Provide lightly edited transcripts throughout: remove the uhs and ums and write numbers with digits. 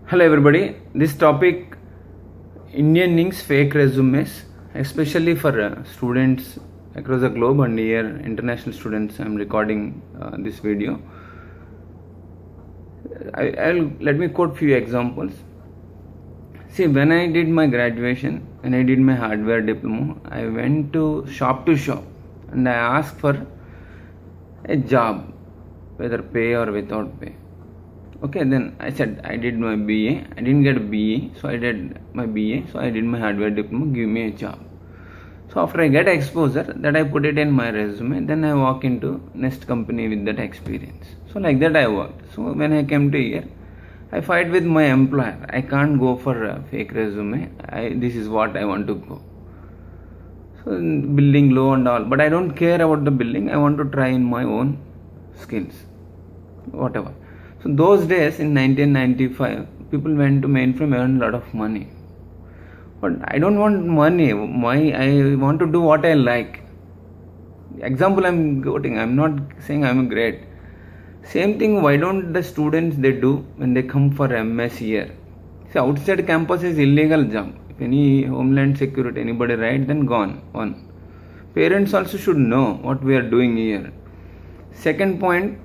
Hello everybody, this topic Indian Inks fake resumes, especially for students across the globe and here international students. I am recording this video. Let me quote few examples. See, when I did my graduation, when I did my hardware diploma, I went to shop and I asked for a job, whether pay or without pay. Okay, then I said I did my BA. I didn't get a BA, so I did my BA. So I did my hardware diploma. Give me a job. So after I get exposure, that I put it in my resume. Then I walk into next company with that experience. So like that I worked. So when I came to here, I fight with my employer. I can't go for a fake resume. This is what I want to go. So billing low and all, but I don't care about the billing. I want to try in my own skills, whatever. So those days in 1995, people went to mainframe, earn a lot of money. But I don't want money. I want to do what I like. Example I'm quoting. I'm not saying I'm great. Same thing. Why don't the students they do when they come for MS here? See, outside campus is illegal job. If any homeland security anybody write, then gone. One. Parents also should know what we are doing here. Second point.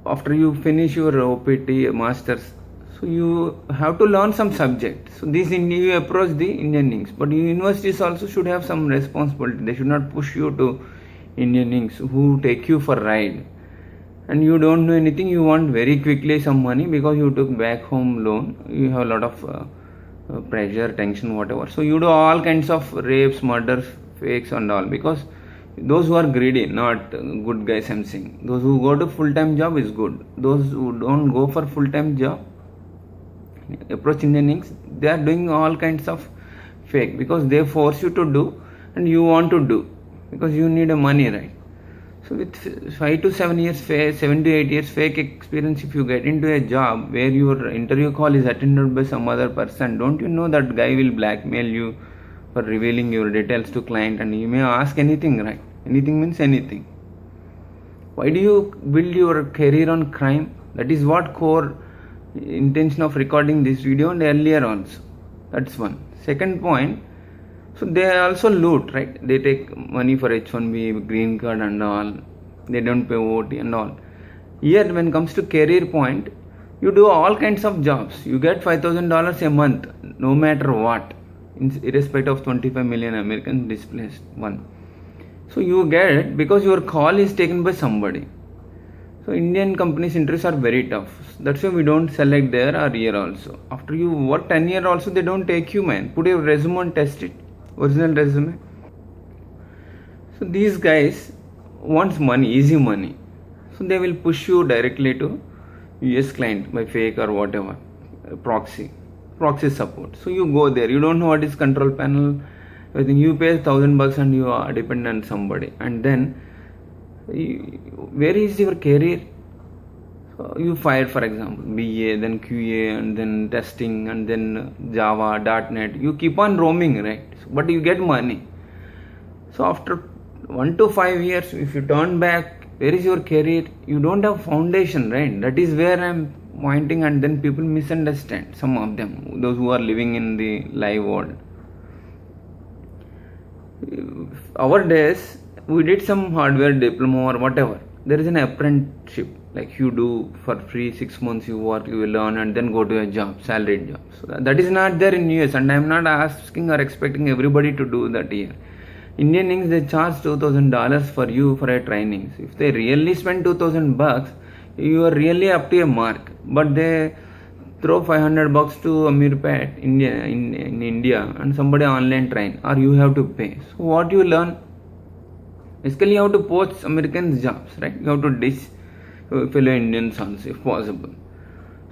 After you finish your OPT masters, so you have to learn some subject. So this you approach the Indian Inks, but universities also should have some responsibility. They should not push you to Indian Inks who take you for ride, and you don't know anything. You want very quickly some money because you took back home loan. You have a lot of pressure, tension, whatever. So you do all kinds of rapes, murders, fakes, and all because. Those who are greedy, not good guys I'm saying. Those who go to full-time job is good. Those who don't go for full-time job, approach Indian Inks, they are doing all kinds of fake because they force you to do and you want to do because you need a money, right? So with 5 to 7 years, 7 to 8 years fake experience, if you get into a job where your interview call is attended by some other person, don't you know that guy will blackmail you for revealing your details to client and you may ask anything, right? Anything means anything. Why do you build your career on crime? That is what core intention of recording this video and earlier also. That's one. Second point, so they also loot, right? They take money for H1B, green card and all. They don't pay OT and all. Here when it comes to career point, you do all kinds of jobs. You get $5,000 a month, no matter what. Irrespective of 25 million Americans displaced. One. So you get it because your call is taken by somebody. So Indian companies' interests are very tough. That's why we don't select there or here also. After you work 10 years also, they don't take you, man. Put your resume and test it. Original resume. So these guys want money, easy money. So they will push you directly to US client by fake or whatever. Proxy support. So you go there. You don't know what is control panel. I think you pay $1,000 and you are dependent on somebody, and then where is your career? So you fired, for example, BA, then QA, and then testing, and then Java, .NET. You keep on roaming, right? But you get money. So after 1 to 5 years, if you turn back, where is your career? You don't have foundation, right? That is where I'm pointing, and then people misunderstand. Some of them, those who are living in the live world. Our days, we did some hardware diploma or whatever. There is an apprenticeship, like you do for free 6 months, you work, you will learn, and then go to a job, salaried job. So that is not there in US, and I am not asking or expecting everybody to do that here. Indian Inks, they charge $2,000 for you for a training. So if they really spend $2,000, you are really up to a mark. But they throw $500 to Amirpet, India, in India, and somebody online train, or you have to pay. So what you learn? Basically, you have to poach Americans' jobs, right? You have to dish fellow Indians also, if possible.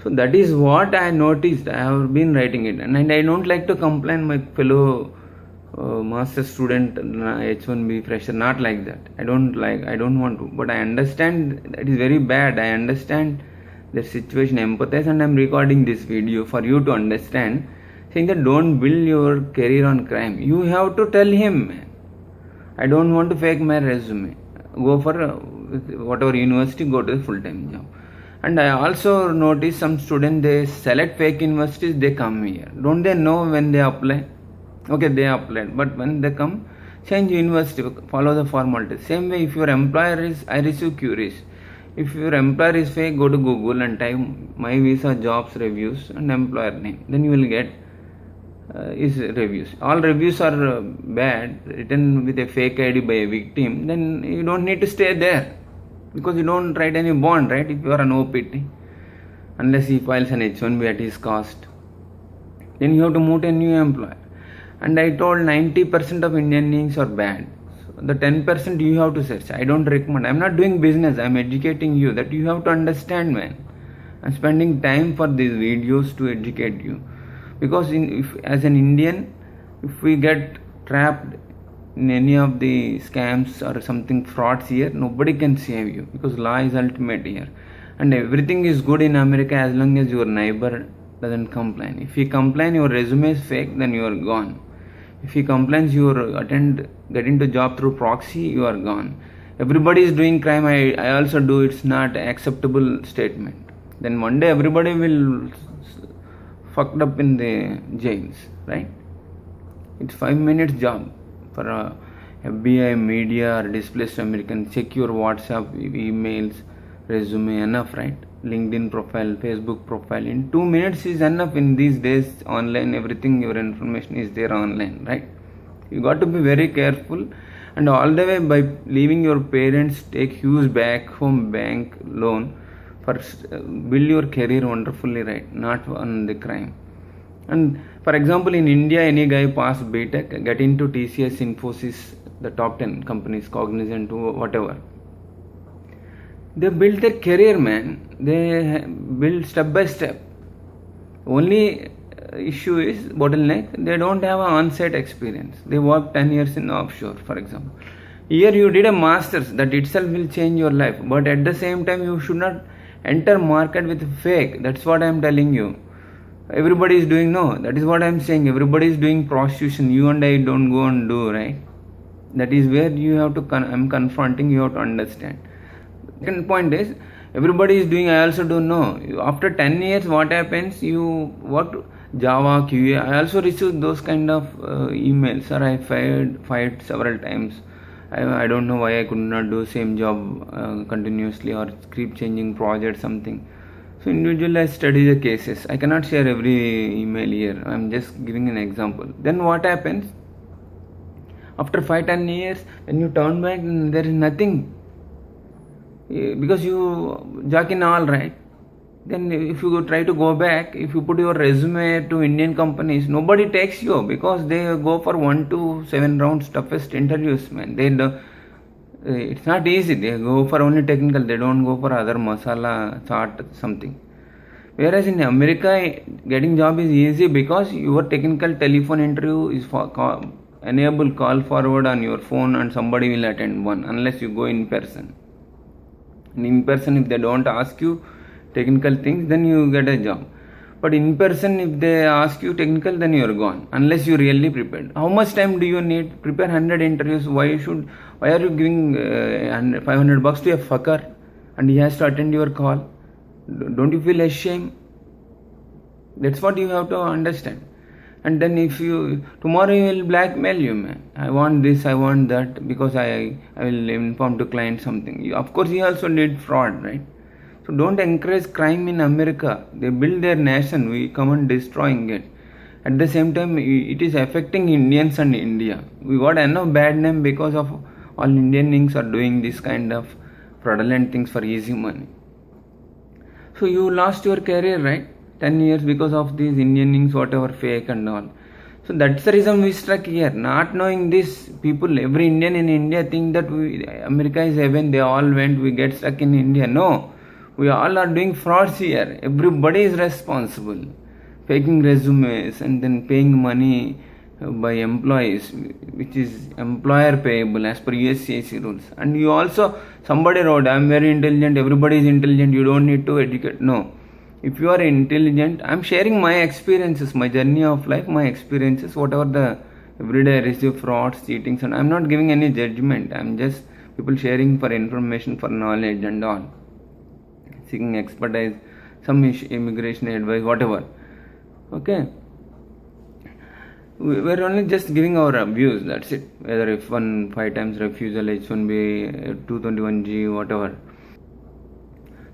So that is what I noticed. I have been writing it, and I don't like to complain my fellow master student, H1B fresher, not like that. I don't want to, but I understand that is very bad. I understand their situation, empathize, and I'm recording this video for you to understand, saying that don't build your career on crime. You have to tell him, man, I don't want to fake my resume. Go for whatever university, go to the full-time job. And I also notice some students, they select fake universities, they come here. Don't they know when they apply? Okay, they applied, but when they come, change university, follow the formalities. Same way, if your employer is, I receive queries. If your employer is fake, go to Google and type my visa jobs reviews and employer name. Then you will get his reviews. All reviews are bad, written with a fake ID by a victim. Then you don't need to stay there, because you don't write any bond, right? If you are an OPT, unless he files an H1B at his cost, then you have to move to a new employer. And I told 90% of Indian links are bad. So the 10% you have to search. I don't recommend. I'm not doing business. I'm educating you that you have to understand, man. I'm spending time for these videos to educate you. Because as an Indian, if we get trapped in any of the scams or something frauds here, nobody can save you, because law is ultimate here. And everything is good in America as long as your neighbor doesn't complain. If he complains your resume is fake, then you are gone. If he complains you get into job through proxy, you are gone. Everybody is doing crime, I also do, it's not acceptable statement. Then one day everybody will fucked up in the jails, right? It's 5 minutes job for a FBI, media or displaced American. Check your WhatsApp, emails, resume, enough, right? LinkedIn profile, Facebook profile. In 2 minutes is enough in these days. Online, everything, your information is there online, right? You got to be very careful. And all the way, by leaving your parents, take huge back home bank loan for build your career wonderfully, right? Not on the crime. And for example, in India, any guy pass BTech, get into TCS, Infosys, the top 10 companies, Cognizant, whatever. They build their career, man. They build step by step. Only issue is bottleneck. They don't have an on-site experience. They work 10 years in offshore, for example. Here you did a master's, that itself will change your life. But at the same time, you should not enter market with fake. That's what I am telling you. Everybody is doing, no, that is what I am saying. Everybody is doing prostitution. You and I don't go and do, right? That is where you have to, I'm confronting, you have to understand. Second point is, everybody is doing, I also don't know. After 10 years, what happens? You work Java, QA. I also received those kind of emails. Sir, I fired several times. I don't know why I could not do same job continuously, or keep changing project, something. So individually I study the cases. I cannot share every email here. I'm just giving an example. Then what happens? After 5-10 years, when you turn back, there is nothing. Because you jack in all, right? Then if you try to go back, if you put your resume to Indian companies, nobody takes you, because they go for 1 to 7 rounds toughest interviews, man. It's not easy. They go for only technical. They don't go for other masala, chart, something. Whereas in America, getting job is easy, because your technical telephone interview is enable call forward on your phone, and somebody will attend one, unless you go in person. In person, if they don't ask you technical things, then you get a job. But in person, if they ask you technical, then you are gone, unless you really prepared. How much time do you need? Prepare 100 interviews. Why are you giving $500 to a fucker, and he has to attend your call? Don't you feel ashamed? That's what you have to understand. And then if tomorrow you will blackmail you, man. I want this, I want that, because I will inform to client something. Of course, he also did fraud, right? So don't encourage crime in America. They build their nation. We come and destroying it. At the same time, it is affecting Indians and India. We got enough bad name because of all Indian things are doing this kind of fraudulent things for easy money. So you lost your career, right? 10 years because of these Indian things, whatever, fake and all. So that's the reason we stuck here. Not knowing this, people, every Indian in India think that America is heaven. They all went, we get stuck in India. No, we all are doing frauds here. Everybody is responsible. Faking resumes and then paying money by employees, which is employer payable as per USCIS rules. And you also, somebody wrote, I'm very intelligent, everybody is intelligent, you don't need to educate. No. If you are intelligent, I'm sharing my experiences, my journey of life, my experiences, whatever the everyday I receive frauds, cheatings, and I'm not giving any judgment. I'm just people sharing for information, for knowledge and all. seeking expertise, some immigration advice, whatever. Okay, we're only just giving our views, that's it. Whether F1 5 times refusal, H1B, 221G, whatever.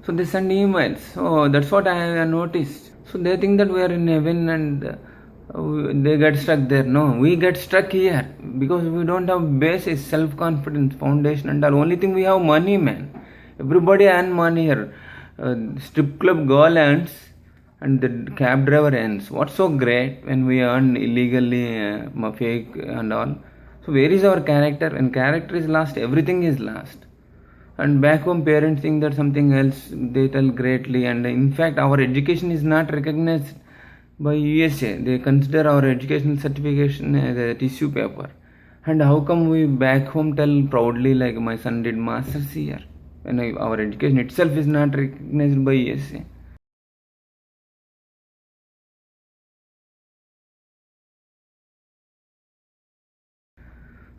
So they send emails. So that's what I have noticed. So they think that we are in heaven and they get stuck there. No, we get stuck here because we don't have basis, self-confidence, foundation, and the only thing we have money, man. Everybody earn money here. Strip club girl earns and the cab driver earns. What's so great when we earn illegally, fake and all? So where is our character? When character is lost, everything is lost. And back home parents think that something else, they tell greatly, and in fact our education is not recognized by USA. They consider our educational certification as a tissue paper. And how come we back home tell proudly like my son did masters here when our education itself is not recognized by USA?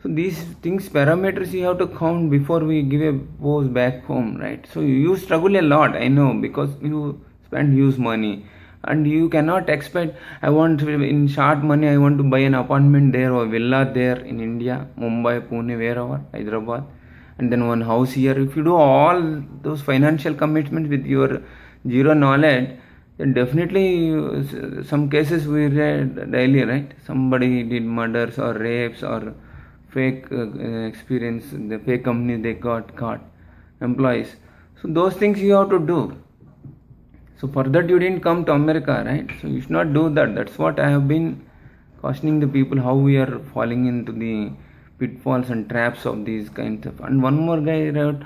So these things, parameters you have to count before we give a pose back home, right? So you struggle a lot, I know, because you spend huge money and you cannot expect, I want in short money, I want to buy an apartment there or villa there in India, Mumbai, Pune, wherever, Hyderabad, and then one house here. If you do all those financial commitments with your zero knowledge, then definitely some cases we read daily, right? Somebody did murders or rapes or fake experience, the fake company they got caught, employees. So those things you have to do. So for that you didn't come to America, right? So you should not do that. That's what I have been cautioning the people, how we are falling into the pitfalls and traps of these kinds of. And one more guy wrote,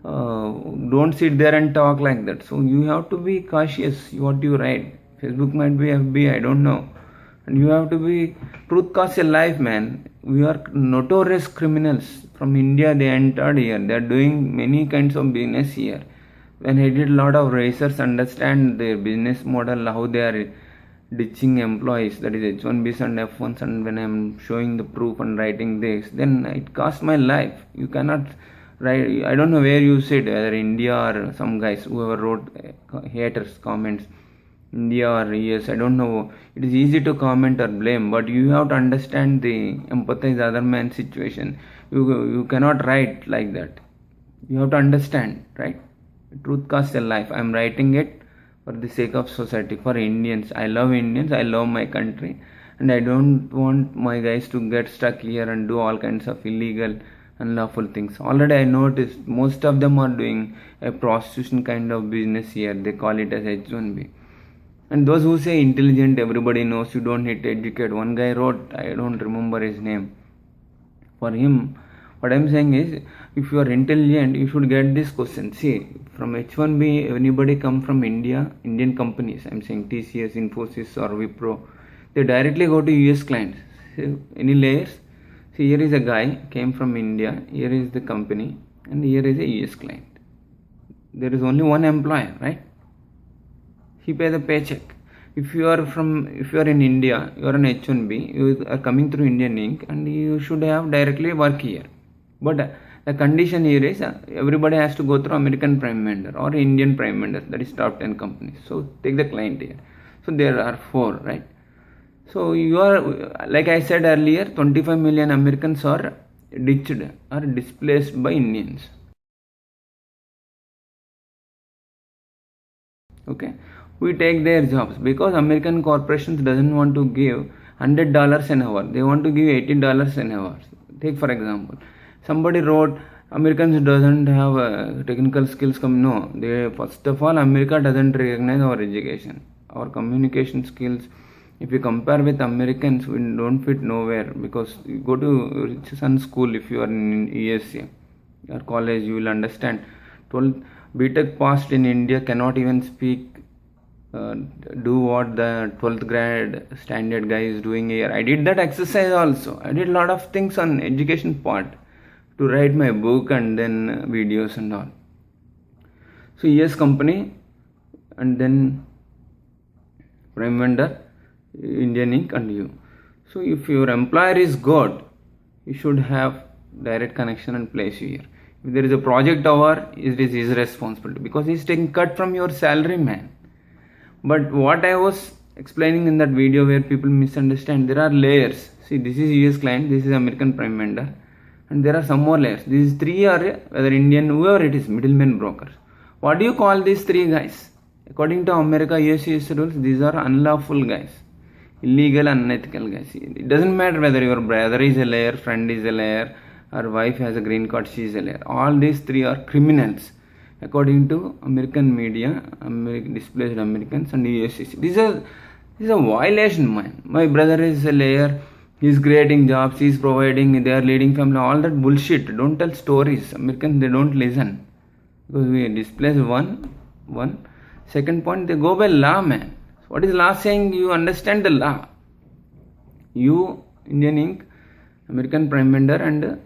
don't sit there and talk like that. So you have to be cautious what you write. Facebook might be FB, I don't know. And you have to be, truth costs a life, man. We are notorious criminals. From India they entered here. They are doing many kinds of business here. When I did a lot of research, understand their business model, how they are ditching employees, that is H1Bs and F1s, and when I am showing the proof and writing this, then it cost my life. You cannot write, I don't know where you sit, whether India or some guys, whoever wrote haters, comments, India or US, I don't know. It is easy to comment or blame, but you have to understand the empathize other man's situation. You cannot write like that. You have to understand, right? Truth costs a life. I am writing it for the sake of society, for Indians. I love Indians, I love my country, and I don't want my guys to get stuck here and do all kinds of illegal, unlawful things. Already I noticed most of them are doing a prostitution kind of business here. They call it as H1B. And those who say intelligent, everybody knows, you don't need to educate. One guy wrote, I don't remember his name. For him, what I'm saying is, if you are intelligent, you should get this question. See, from H1B, anybody come from India, Indian companies, I'm saying TCS, Infosys or Wipro, they directly go to US clients. See, any layers? See, here is a guy, came from India, here is the company, and here is a US client. There is only one employer, right? He pays the paycheck. If you are in India, you are an H1B, you are coming through Indian Inc. and you should have directly work here. But the condition here is everybody has to go through American prime vendor or Indian prime vendor, that is top 10 companies. So take the client here. So there are 4, right? So you are, like I said earlier, 25 million Americans are ditched or displaced by Indians. Okay, we take their jobs because American corporations doesn't want to give $100 an hour. They want to give $80 an hour. Take for example, somebody wrote Americans doesn't have technical skills. No, they, first of all, America doesn't recognize our education, our communication skills. If you compare with Americans, we don't fit nowhere, because you go to some school, if you are in ESC or college, you will understand. 12 BTech passed in India cannot even speak, do what the 12th grade standard guy is doing here. I did that exercise also. I did a lot of things on education part to write my book and then videos and all. So yes, company, and then prime vendor, Indian Inc. and you. So if your employer is good, you should have direct connection and place you here. If there is a project over, it is his responsibility because he's taking cut from your salary, man. But what I was explaining in that video where people misunderstand, there are layers. See, this is US client, this is American prime vendor, and there are some more layers. These three are whether Indian, whoever it is, middleman brokers. What do you call these three guys? According to America, US rules, these are unlawful guys. Illegal, unethical guys. It doesn't matter whether your brother is a layer, friend is a layer, or wife has a green card, she is a layer. All these three are criminals according to American media, displaced Americans and USCC. This is a violation, man. My brother is a layer, he is creating jobs, he is providing, they are leading family, all that bullshit. Don't tell stories. Americans, they don't listen. Because we displace one. Second point, they go by law, man. What is law saying? You understand the law. You, Indian Inc., American prime vendor, and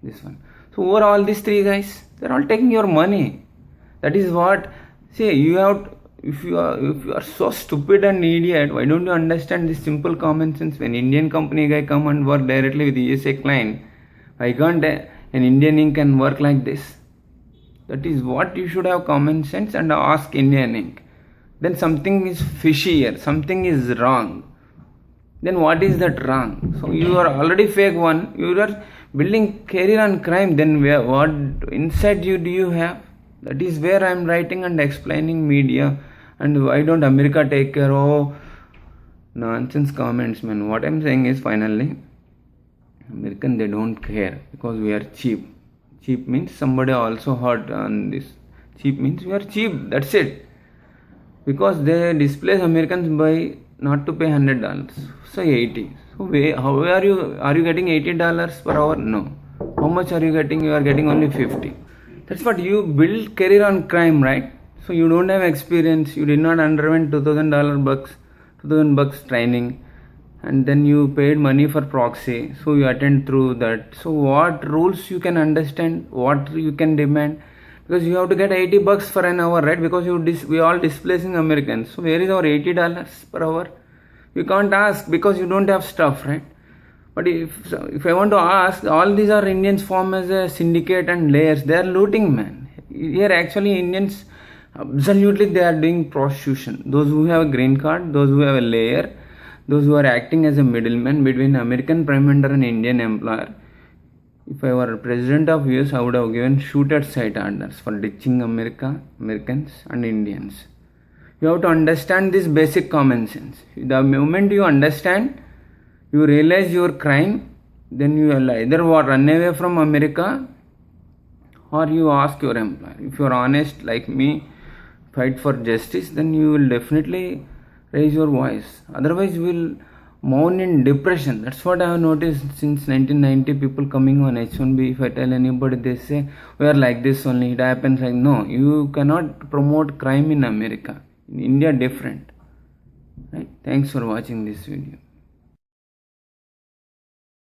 this one. So over all these three guys, they're all taking your money. That is what. See, you have. If you are so stupid and idiot, why don't you understand this simple common sense? When Indian company guy come and work directly with the USA client, why can't an Indian Inc. can work like this? That is what you should have common sense and ask Indian Inc. Then something is fishy here, something is wrong. Then what is that wrong? So you are already fake one, you are building career on crime, then what inside you do you have? That is where I am writing and explaining media and why don't America take care of nonsense comments, man. What I am saying is finally, American, they don't care because we are cheap. Cheap means somebody also hurt on this. Cheap means we are cheap, that's it. Because they displace Americans by not to pay $100, so 80. So how are you getting $80 per hour? No. How much are you getting? You are getting only 50. That's what you build career on crime, right? So you don't have experience, you did not underwent $2,000 training, and then you paid money for proxy, so you attend through that. So what rules you can understand, what you can demand, because you have to get $80 for an hour, right? Because we all displacing Americans. So where is our $80 per hour? You can't ask because you don't have stuff, right? But if I want to ask, all these are Indians form as a syndicate and layers. They are looting, man. Here actually Indians, absolutely they are doing prostitution. Those who have a green card, those who have a layer, those who are acting as a middleman between American prime vendor and Indian employer. If I were president of US, I would have given shoot at sight orders for ditching Americans and Indians. You have to understand this basic common sense. The moment you understand, you realize your crime, then you will either run away from America or you ask your employer. If you are honest like me, fight for justice, then you will definitely raise your voice. Otherwise, you will mourn in depression. That's what I have noticed since 1990. People coming on H1B, if I tell anybody, they say we are like this only, it happens like no. You cannot promote crime in America. In India, different. Right? Thanks for watching this video.